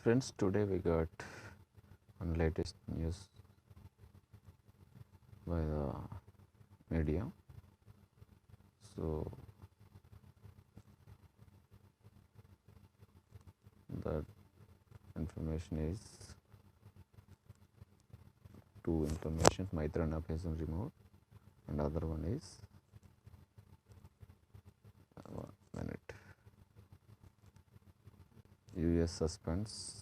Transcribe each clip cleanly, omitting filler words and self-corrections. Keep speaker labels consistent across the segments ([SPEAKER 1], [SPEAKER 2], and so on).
[SPEAKER 1] Friends, today we got one latest news by the media. So that information is two information: Mitron app has been removed, and other one is 1 minute. US suspends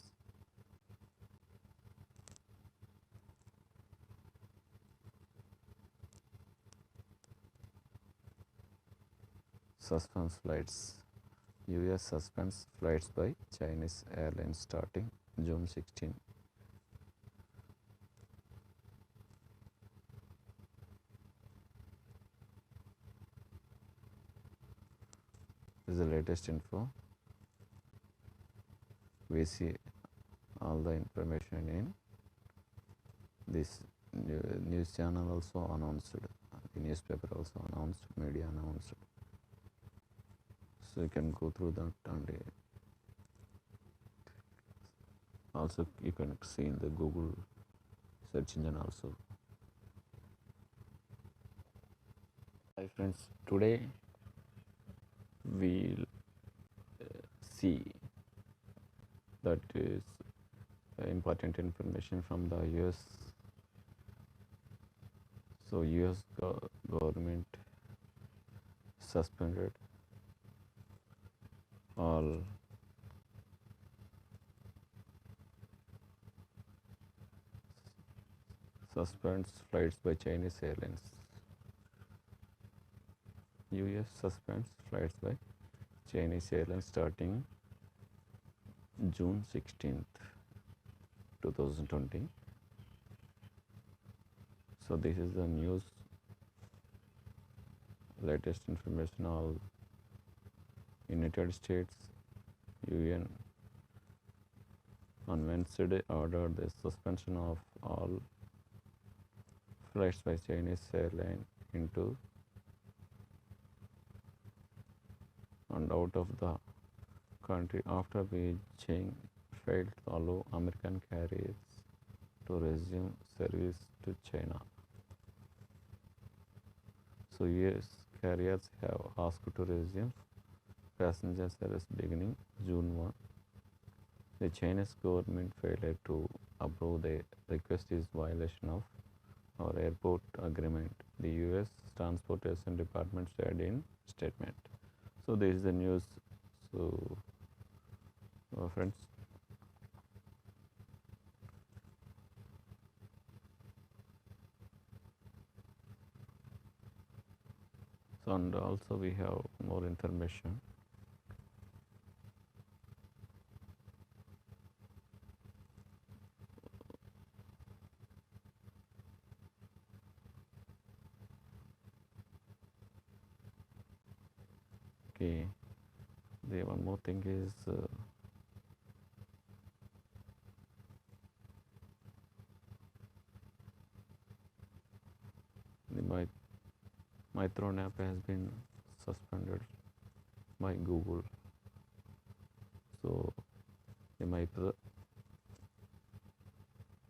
[SPEAKER 1] flights. US suspends flights by Chinese airlines starting June 16. This is the latest info. We see all the information in this news channel also announced, the newspaper also announced, media announced. So you can go through that, and also you can see in the Google search engine also. Hi friends, today we'll see that is important information from the US. So US government suspended all suspends flights by Chinese airlines. US suspends flights by Chinese airlines starting June 16th, 2020. So this is the news, latest information. All United States UN on Wednesday ordered the suspension of all flights by Chinese airline into and out of the country after Beijing failed to allow American carriers to resume service to China. So US carriers have asked to resume passenger service beginning June 1. The Chinese government failure to approve the request is violation of our airport agreement, the US Transportation Department said in statement. So this is the news. So friends, so and also we have more information. Okay, the one more thing is the Mitron app has been suspended by Google. So the Mitron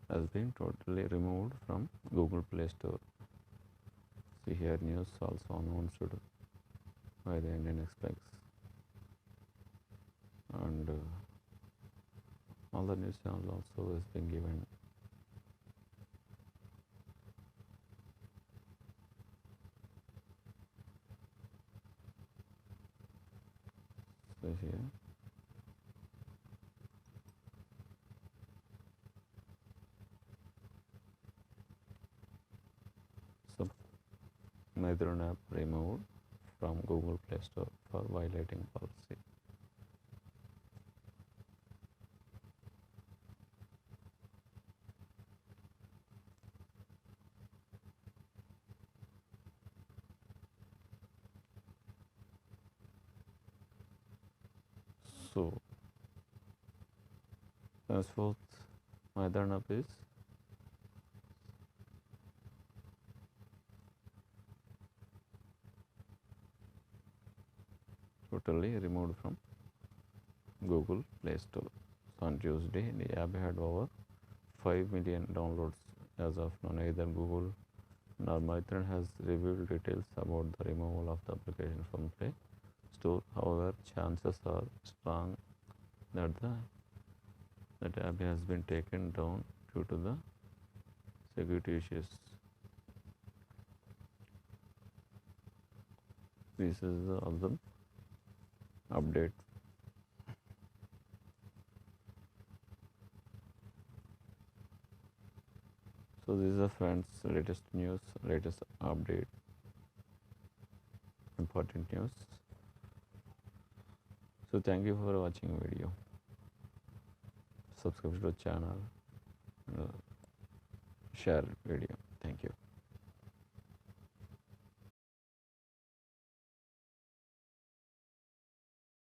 [SPEAKER 1] has been totally removed from Google Play Store. See here, news also announced by the Indian Express, and all the news channels also has been given. So here, so Mitron app removed from Google Play Store for violating policy. So henceforth, Mitron app is totally removed from Google Play Store. on Tuesday. The app had over 5 million downloads as of now. Neither Google nor Mitron has revealed details about the removal of the application from Play Store. However, chances are strong that that app has been taken down due to the security issues. This is the other update. So this is the friends latest news, latest update, important news. So thank you for watching video. Subscribe to the channel and share video. Thank you.